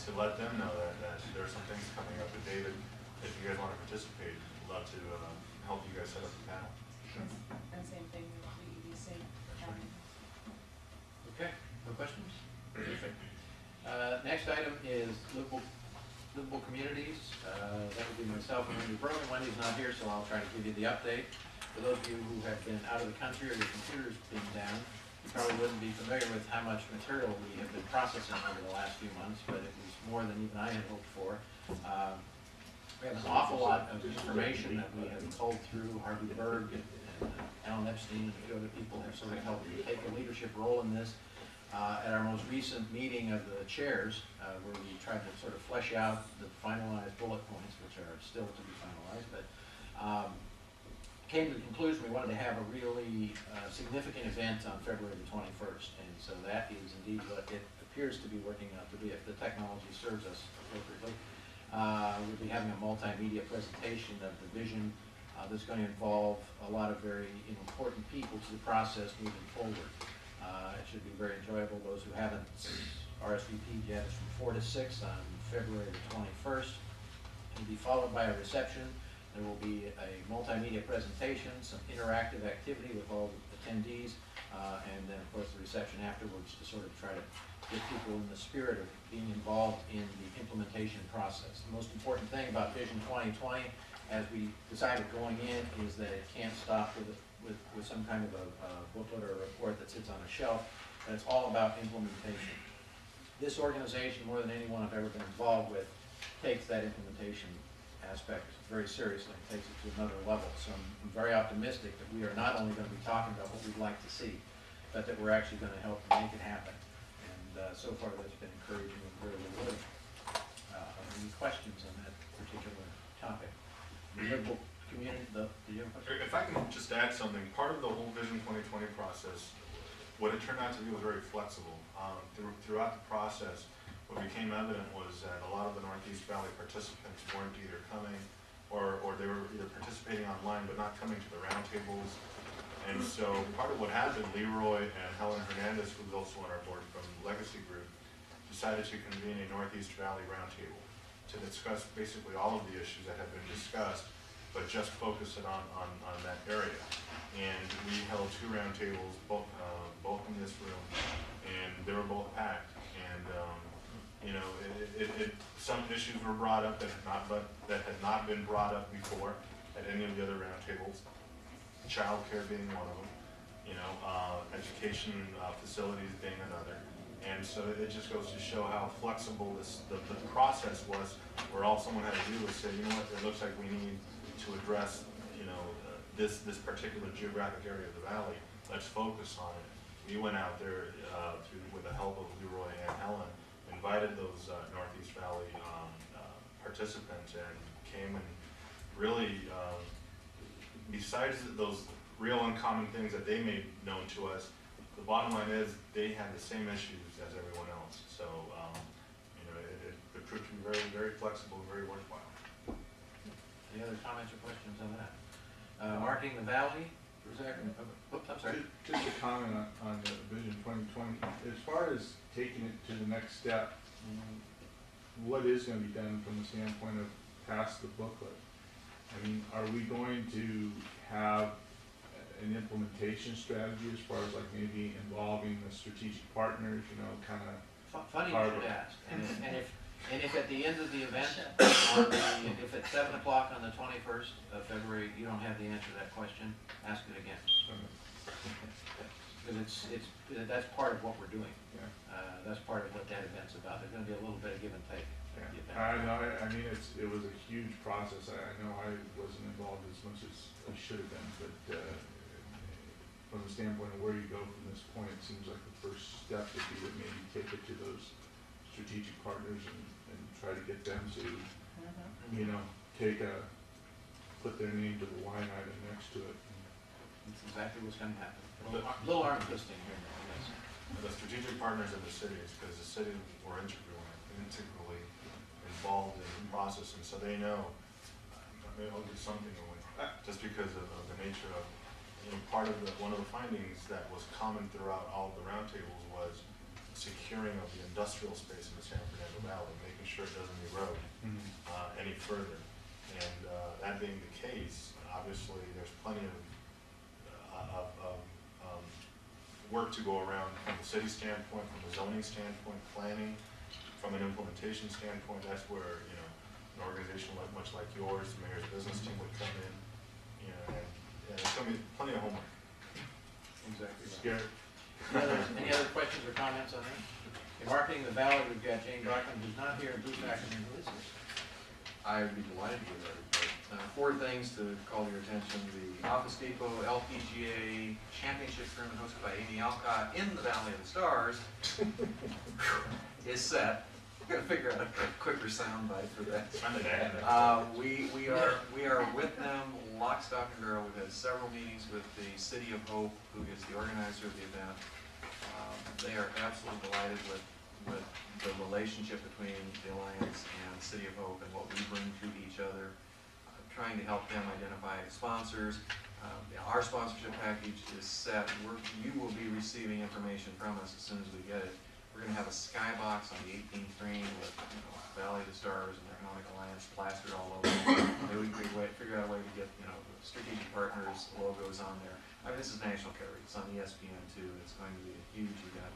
to let them know that there are some things coming up. But David, if you guys want to participate, we'd love to help you guys set up the panel. And same thing with the EDC. Okay, no questions? Perfect. Next item is livable communities. That would be myself and Wendy Brogan. Wendy's not here, so I'll try to give you the update. For those of you who have been out of the country or your computer's been down, you probably wouldn't be familiar with how much material we have been processing over the last few months, but it was more than even I had hoped for. We have an awful lot of information that we have culled through. Harvey Berg and Alan Epstein and a few other people have sort of helped take a leadership role in this. At our most recent meeting of the chairs, where we tried to sort of flesh out the finalized bullet points, which are still to be finalized, but came to the conclusion we wanted to have a really significant event on February the 21st, and so that is indeed what it appears to be working out to be if the technology serves us appropriately. We'll be having a multimedia presentation of the vision that's going to involve a lot of very important people to the process moving forward. It should be very enjoyable. Those who haven't RSVP'd yet, it's from 4 to 6 on February the 21st. It'll be followed by a reception. There will be a multimedia presentation, some interactive activity with all the attendees, and then of course the reception afterwards to sort of try to get people in the spirit of being involved in the implementation process. The most important thing about Vision 2020, as we decided going in, is that it can't stop with some kind of a booklet or a report that sits on a shelf, and it's all about implementation. This organization, more than anyone I've ever been involved with, takes that implementation aspect very seriously, takes it to another level. So I'm very optimistic that we are not only going to be talking about what we'd like to see, but that we're actually going to help make it happen. And so far that's been encouraging and very rewarding. Any questions on that particular topic? The livable community, do you have a question? If I can just add something, part of the whole Vision 2020 process, what it turned out to be was very flexible. Throughout the process, what became evident was that a lot of the Northeast Valley participants weren't either coming or they were either participating online but not coming to the roundtables. And so part of what happened, Leroy and Helen Hernandez, who's also on our board from Legacy Group, decided to convene a Northeast Valley roundtable to discuss basically all of the issues that have been discussed, but just focus it on that area. And we held 2 roundtables, both in this room, and they were both packed. And you know, some issues were brought up that had not been brought up before at any of the other roundtables. Childcare being one of them, you know, education facilities being another. And so it just goes to show how flexible the process was, where all someone had to do was say, you know what, it looks like we need to address, you know, this particular geographic area of the valley. Let's focus on it. We went out there with the help of Leroy and Helen, invited those Northeast Valley participants, and came and really, besides those real uncommon things that they made known to us, the bottom line is they had the same issues as everyone else. So, you know, it proved to be very, very flexible and very worthwhile. Any other comments or questions on that? Marketing the Valley, for a second. Oops, I'm sorry. Just a comment on the Vision 2020. As far as taking it to the next step, what is going to be done from the standpoint of past the booklet? I mean, are we going to have an implementation strategy as far as like maybe involving the strategic partners, you know, kind of? Funny you should ask. And if at the end of the event, if at 7 o'clock on the 21st of February, you don't have the answer to that question, ask it again. Because that's part of what we're doing. That's part of what that event's about. There's going to be a little bit of give and take. I know. I mean, it was a huge process. I know I wasn't involved as much as I should have been, but from the standpoint of where you go from this point, it seems like the first step would be to maybe take it to those strategic partners and try to get them to, you know, put their name to the line item next to it. That's exactly what's going to happen. A little arm twisting here. Yes. The strategic partners of the cities, because the city were integrally involved in the process, and so they know maybe I'll give something away just because of the nature of part of one of the findings that was common throughout all of the roundtables was securing of the industrial space in the San Fernando Valley, making sure it doesn't erode any further. And that being the case, obviously there's plenty of work to go around from the city standpoint, from the zoning standpoint, planning, from an implementation standpoint. That's where, you know, an organization much like yours, the mayor's business team would come in, you know, and there's going to be plenty of homework. Exactly. Scared. Any other questions or comments on that? In marketing the ballot, we've got Jane Brockman, who's not here, and Bruce Ackerman, who is here. I would be delighted to give that report. 4 things to call your attention. The Office Depot LPGA Championship Tournament hosted by Amy Alcott in the Valley of the Stars is set. We're gonna figure out a quicker soundbite for that. We are with them lock, stock, and barrel. We've had several meetings with the City of Hope, who is the organizer of the event. They are absolutely delighted with the relationship between the Alliance and City of Hope and what we bring to each other, trying to help them identify sponsors. Our sponsorship package is set. You will be receiving information from us as soon as we get it. We're going to have a skybox on the 18th green with Valley of the Stars and Economic Alliance plastered all over. Maybe we can figure out a way to get strategic partners logos on there. I mean, this is national coverage. It's on ESPN too. It's going to be a huge event,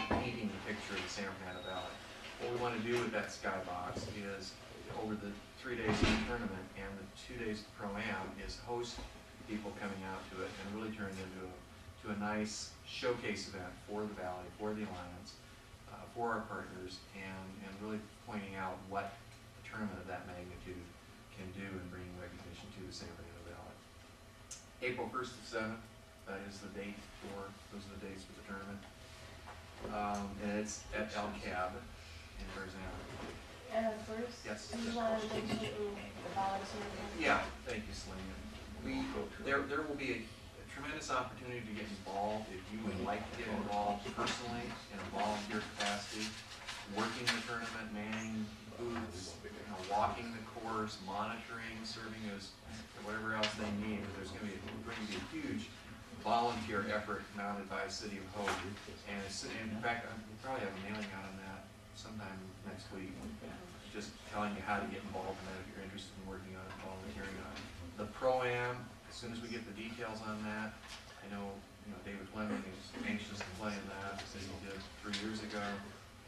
painting the picture of the San Fernando Valley. What we want to do with that skybox is, over the 3 days of the tournament and the 2 days of the Pro-Am, is host people coming out to it and really turn it into a nice showcase event for the Valley, for the Alliance, for our partners, and really pointing out what a tournament of that magnitude can do in bringing recognition to the San Fernando Valley. April 1st to 7th, that is the date those are the dates for the tournament. And it's at El Cab in Arizona. Bruce? Yes. Do you want to mention the volunteer? Yeah, thank you, Selena. There will be a tremendous opportunity to get involved if you would like to get involved personally in a volunteer capacity, working the tournament, manning booths, walking the course, monitoring, serving as whatever else they need. There's going to be a huge volunteer effort mounted by City of Hope, and in fact, we'll probably have a mailing out on that sometime next week, just telling you how to get involved in that if you're interested in working on it, volunteering on it. The Pro-Am, as soon as we get the details on that, I know David Fleming is anxious to play in that, as he did 3 years ago,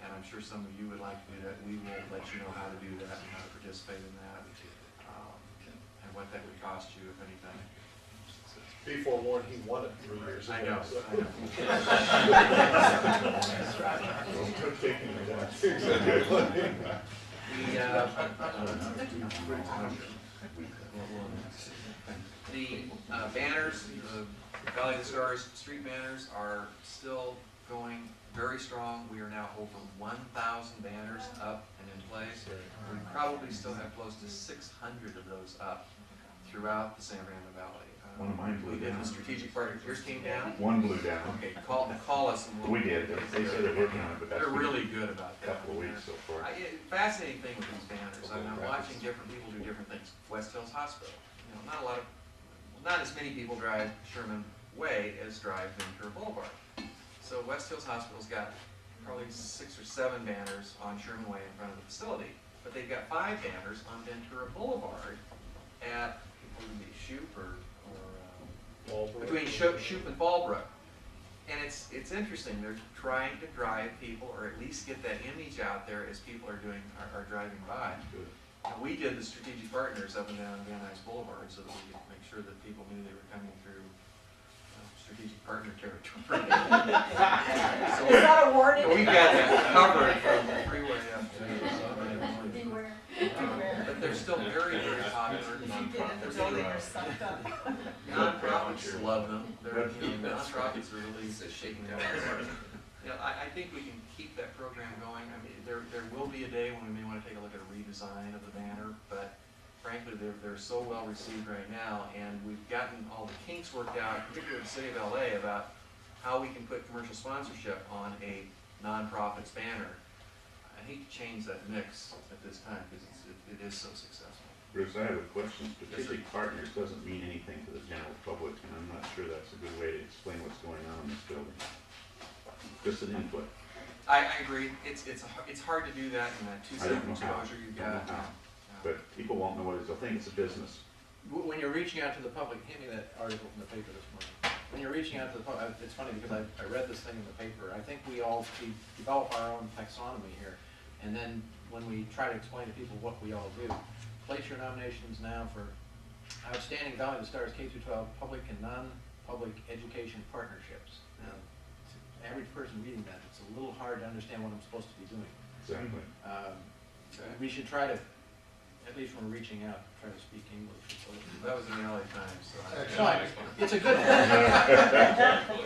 and I'm sure some of you would like to do that. We will let you know how to do that and how to participate in that, and what that would cost you, if anything. Be forewarned, he won it 3 years ago. I know. So. That's right. The banners, the Valley of the Stars street banners are still going very strong. We are now over 1,000 banners up and in place. We probably still have close to 600 of those up throughout the San Fernando Valley. One of mine blew We did down. the strategic partner. Yours came down? One blew down. Okay, call us and we'll. We did. They said they're working on it, but that's They're been really good about that. a couple of weeks so far. Fascinating thing with these banners, I'm watching different people do different things. West Hills Hospital, not as many people drive Sherman Way as drive Ventura Boulevard. So West Hills Hospital's got probably 6 or 7 banners on Sherman Way in front of the facility, but they've got 5 banners on Ventura Boulevard at, what would it be, Shoup or between Shoup and Fallbrook. And it's interesting, they're trying to drive people, or at least get that image out there as people are driving by. And we did the strategic partners up and down Van Nuys Boulevard so that we could make sure that people knew they were coming through strategic partner territory. So is that a warning? we've got that covered from the freeway up to Beware. but they're still very, very popular. If you get in the building, you're sucked up. Nonprofits love them. Nonprofits are really shaking their heads. I think we can keep that program going. I mean, there will be a day when we may want to take a look at a redesign of the banner, but frankly, they're so well received right now, and we've gotten all the kinks worked out, particularly with the City of LA, about how we can put commercial sponsorship on a nonprofit's banner. I hate to change that mix at this time because it is so successful. Bruce, I have a question. Strategic partners doesn't mean anything to the general public, and I'm not sure that's a good way to explain what's going on in this building. Just an input. I agree, it's hard to do that in that I don't 2-second know how. exposure you've I don't got. know how. But people won't know what it is. They'll think it's a business. When you're reaching out to the public, hand me that article from the paper this morning. When you're reaching out to the public, it's funny because I read this thing in the paper. I think we develop our own taxonomy here. And then when we try to explain to people what we all do, place your nominations now for Outstanding Valley of the Stars K-12 public and non-public education partnerships. Now, to the average person reading that, it's a little hard to understand what I'm supposed to be doing. Exactly. We should try to, at least when we're reaching out, try to speak English. That was in the LA Times, so. No, it's a good one.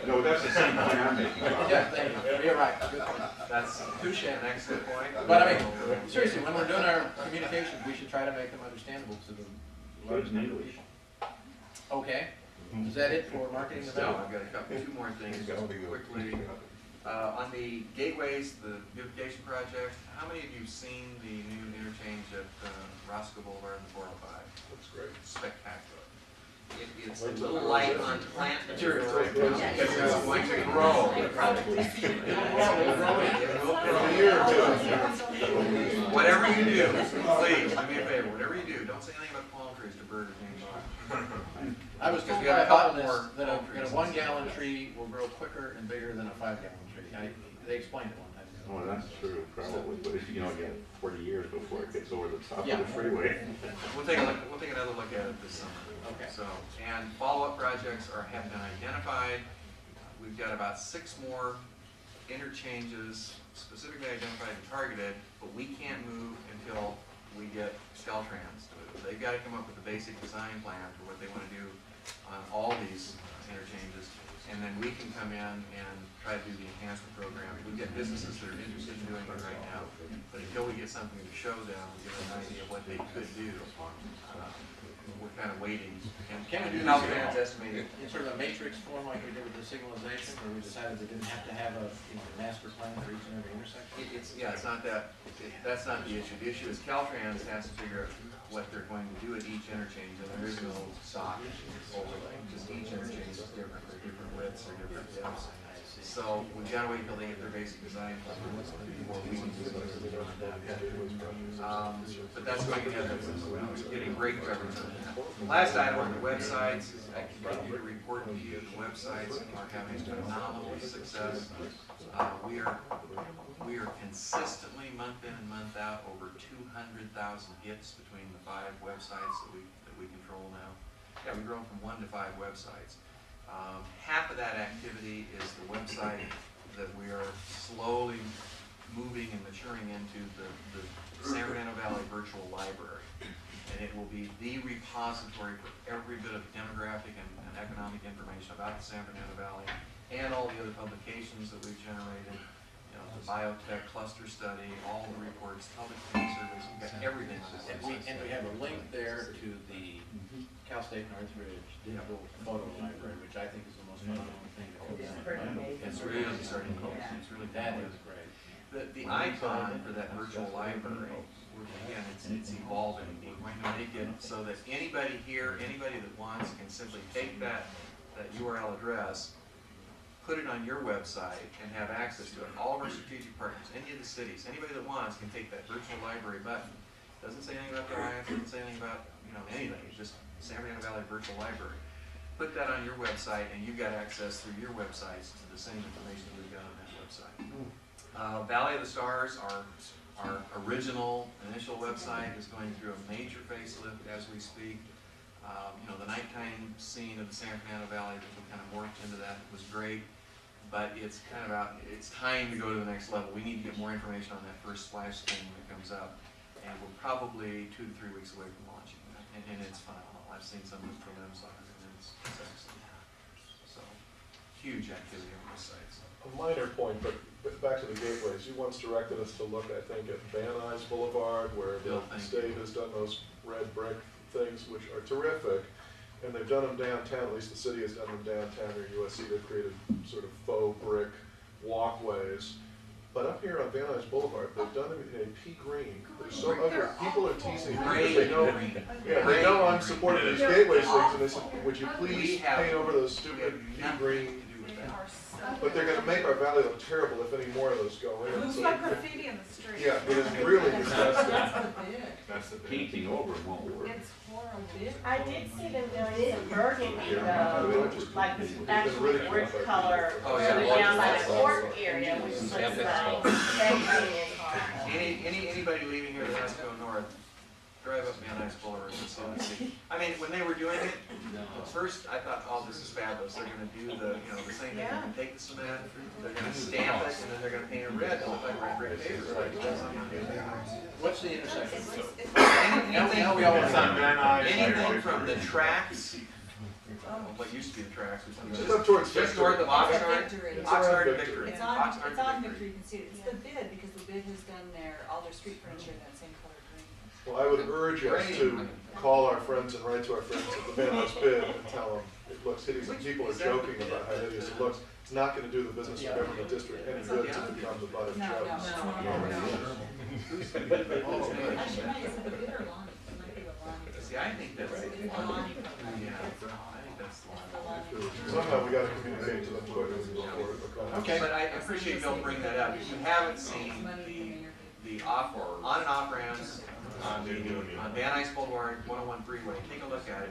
No, that's the same point I'm making. Yeah, thank you. You're right. Good point. That's touche, an excellent point. But I mean, seriously, when we're doing our communications, we should try to make them understandable to the Good large in number of English. people. Okay, is that it for marketing the So, valley? I've got two more things just quickly. On the gateways, the beautification project, how many of you have seen the new interchange at Roscoe Boulevard and the 405? Looks great. Spectacular. It's a little light on plant material right now Yeah. because it's going to grow. It will grow. Whatever you do, please, do me a favor, whatever you do, don't say anything about palm trees to Burger King. I was told we by have a a couple botanist more that palm a trees. 1 gallon tree will grow quicker and bigger than a 5 gallon tree. They explained it one time. Oh, that's true, probably. But if you get 40 years before it gets over the top Yeah. of the freeway. We'll take another look at it this summer. Okay. So, and follow-up projects have been identified. We've got about 6 more interchanges specifically identified and targeted, but we can't move until we get Caltrans to move. They've got to come up with a basic design plan for what they want to do on all these interchanges, and then we can come in and try to do the enhancement program. We've got businesses that are interested in doing it right now, but until we get something to show them, we get an idea of what they could do. We're kind of waiting. And Can we do Caltrans this estimated. in sort of a matrix form like we did with the signalization, where we decided we didn't have to have a master plan for each and every intersection? It's not that, that's not the issue. The issue is Caltrans has to figure out what they're going to do at each interchange, and there is no stock overlay, just each interchange is different, they're different widths, they're different depths. So we've got to wait till they get their basic design plan before we can do something on that. But that's going ahead, we're getting great coverage on that. Last item on the websites, I continue to report to you, the websites are having phenomenal success. We are consistently, month in and month out, over 200,000 hits between the 5 websites that we control now. Yeah, we've grown from 1 to 5 websites. Half of that activity is the website that we are slowly moving and maturing into the San Fernando Valley Virtual Library. And it will be the repository for every bit of demographic and economic information about the San Fernando Valley and all the other publications that we've generated. The biotech cluster study, all the reports, public health surveys, we've got everything on that website. And we have a link there to the Cal State Northridge digital photo library, which I think is the most phenomenal thing that comes out. It's really starting to, it's really, That is great. the icon for that virtual library, again, it's evolving. We're going to make it so that anybody here, anybody that wants, can simply take that URL address, put it on your website, and have access to it. All of our strategic partners, any of the cities, anybody that wants can take that virtual library button. Doesn't say anything about the Alliance, doesn't say anything about anything. It's just San Fernando Valley Virtual Library. Put that on your website, and you've got access through your websites to the same information that we've got on that website. Valley of the Stars, our original initial website, is going through a major facelift as we speak. The nighttime scene of the San Fernando Valley that we kind of morphed into that was great, but it's time to go to the next level. We need to get more information on that first splash screen when it comes up, and we're probably 2 to 3 weeks away from launching that, and it's phenomenal. I've seen some of the prelims on it, and it's excellent. So, huge activity on those sites. A minor point, but back to the gateways, you once directed us to look, I think, at Van Nuys Boulevard, where the state has done those red brick things, which are terrific, and they've done them downtown, at least the city has done them downtown, or USC, they've created sort of faux brick walkways. But up here on Van Nuys Boulevard, they've done it in a pea green. They're so ugly, They're people are awful. teasing me Gray because they know, green. yeah, they know I'm supporting these They're gateway things, and they said, awful. would you We please have- paint over those We have stupid pea nothing green? to do with They that. are so. But they're gonna make our valley look terrible if any more of those go in. Looks So- like graffiti in the street. Yeah, it is really disgusting. That's the bid. That's the big. Painting over it won't work. It's horrible. I did see them doing some burgundy Yeah. though, like They've been actual really brick clean. color, Oh, further yeah. down by the court area, which looks nice. That green is awful. Anybody leaving here that has to go north, drive up Van Nuys Boulevard and see. I mean, when they were doing it, at first I thought, oh, this is fabulous. They're gonna do the same thing. They're gonna take the cement, they're gonna stamp it, and then they're gonna paint it red, to look like red brick pavers. What's the intersection? Anything from the tracks, what used to be the tracks, Just up towards just Victory. north of Oxnard, Victory. Oxnard and Victory. Victory. It's on, Oxnard it's and on Victory. Victory, you can see it, it's the bid, because the bid has done all their street furniture in that same color green. Well, I would urge us to call our friends and write to our friends at the Van Nuys Bid and tell them it looks hideous, and people are joking about how hideous it looks. It's not gonna do the business of government district any good to become the butt of No, no, jokes. Actually, it might, is it the bid or Lonnie? It might be the Lonnie. See, I think that's the It's the one. Lonnie Yeah, company. I think that's the one. It's the Lonnie. Somehow we gotta communicate to them quick as we go forward. Okay, but I appreciate Bill bringing that up. If you haven't seen the off, on and off ramps on Van Nuys Boulevard, 101 freeway, take a look at it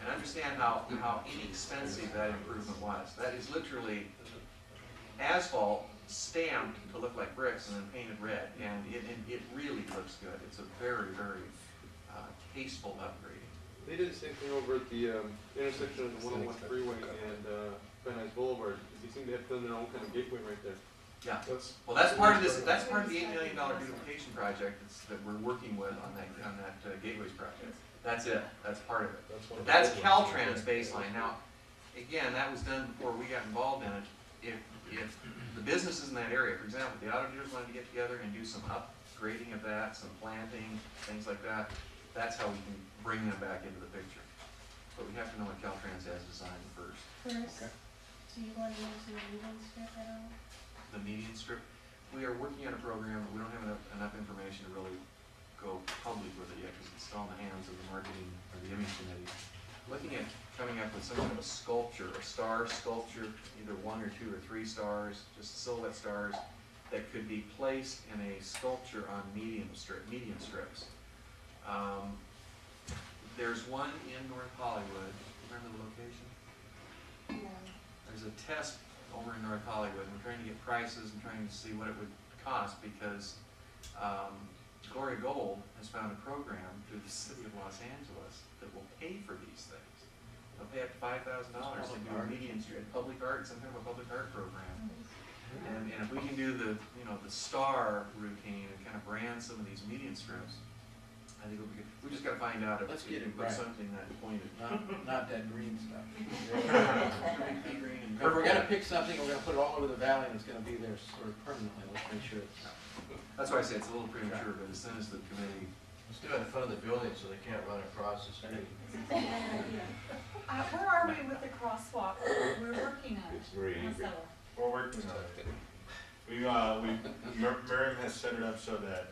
and understand how inexpensive that improvement was. That is literally asphalt stamped to look like bricks and then painted red, and it really looks good. It's a very, very tasteful upgrade. They did the same thing over at the intersection of the 101 freeway and Van Nuys Boulevard. They seem to have done their own kind of gateway right there. Yeah. That's Well, that's part of this, that's part of the $8 million beautification project that we're working with on that Gateways project. That's it, that's part of it. one of the That's big ones. Caltrans baseline. Now, again, that was done before we got involved in it. If the businesses in that area, for example, the auto dealers wanted to get together and do some upgrading of that, some planting, things like that, that's how we can bring them back into the picture. But we have to know what Caltrans has designed first. First, do you want to mention the legal strip at all? The median strip, we are working on a program, but we don't have enough information to really go public with it yet, because it's still in the hands of the marketing or the image committee. Looking at coming up with some kind of a sculpture, a star sculpture, either 1 or 2 or 3 stars, just silhouette stars, that could be placed in a sculpture on median strips. There's one in North Hollywood, remember the location? There's a test over in North Hollywood, and we're trying to get prices and trying to see what it would cost, because Gloria Gold has found a program through the city of Los Angeles that will pay for these things. They'll pay up to $5,000 to do a median street, public art, some kind of a public art program. And if we can do the star routine and kind of brand some of these median strips, I think it'll be good. We just gotta find out if Let's we get can it put right. something that pointed. Not that green stuff. Pea green and If we're gonna pick something, we're gonna put it all over the valley and it's gonna be there sort of permanently, let's make sure it's. That's why I say it's a little premature, but as soon as the committee. Let's do it in front of the building so they can't run across the street. Where are we with the crosswalk? We're working on it. It's very angry. Marcelo. We're working on it. Miriam has set it up so that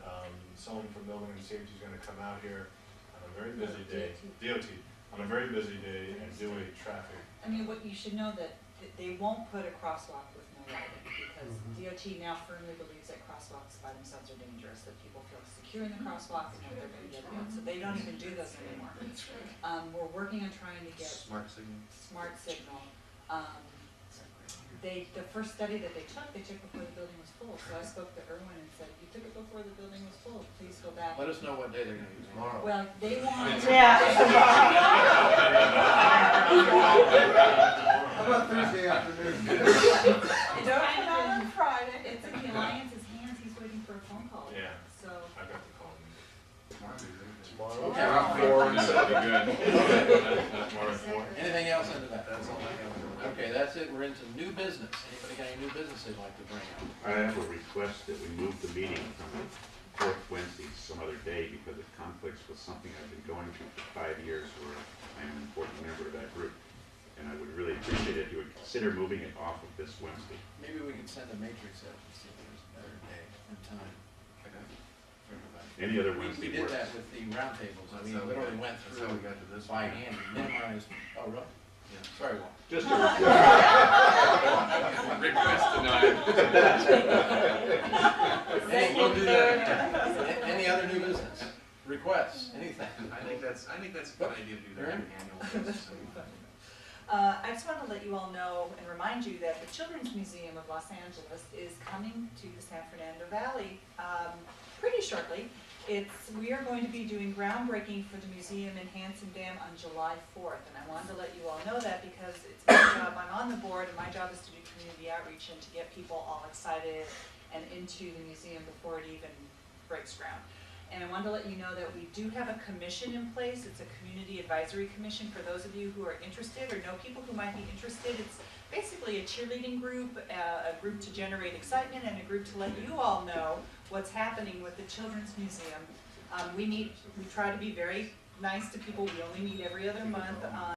someone from Building and Safety is going to come out here on a very busy day, DOT, on a very busy day and do a traffic. I mean, what you should know that they won't put a crosswalk with no lighting, because DOT now firmly believes that crosswalks by themselves are dangerous, that people feel secure in the crosswalk and know they're gonna get out, so they don't even do those anymore. We're working on trying to get Smart signal. smart signal. The first study that they took before the building was full, so I spoke to Erwin and said, you took it before the building was full, please go back. Let us know what day they're gonna use it. Tomorrow. Well, they want. Yeah. How about Thursday afternoon? It's Don't kind put of on in- Friday. It's in the Alliance's hands, he's waiting for a phone call. Yeah. So, I got the call. Tomorrow. Okay. Tomorrow at 4. Anything else into that? That's all I have. Okay, that's it, we're into new business. Anybody got any new business they'd like to bring up? I have a request that we move the meeting from the fourth Wednesday to some other day because it conflicts with something I've been going through for 5 years where I'm an important member of that group. and I would really appreciate it if you would consider moving it off of this Wednesday. Maybe we can send a matrix out and see if there's a better day and time for everybody. Any other We Wednesday did works. that with the roundtables, That's we how we literally got- went that's through how we got to this by point. hand, minimized, oh, really? Yeah. Sorry, Walt. Just Request denied. Hey, we'll do that. Any other new business, requests, anything? I think that's a good idea to do that on an annual basis. I just want to let you all know and remind you that the Children's Museum of Los Angeles is coming to the San Fernando Valley pretty shortly. We are going to be doing groundbreaking for the museum in Hanson Dam on July 4th, and I wanted to let you all know that because it's my job, I'm on the board, and my job is to do community outreach and to get people all excited and into the museum before it even breaks ground. And I wanted to let you know that we do have a commission in place. It's a community advisory commission for those of you who are interested or know people who might be interested. It's basically a cheerleading group, a group to generate excitement, and a group to let you all know what's happening with the Children's Museum. We try to be very nice to people. We only meet every other month on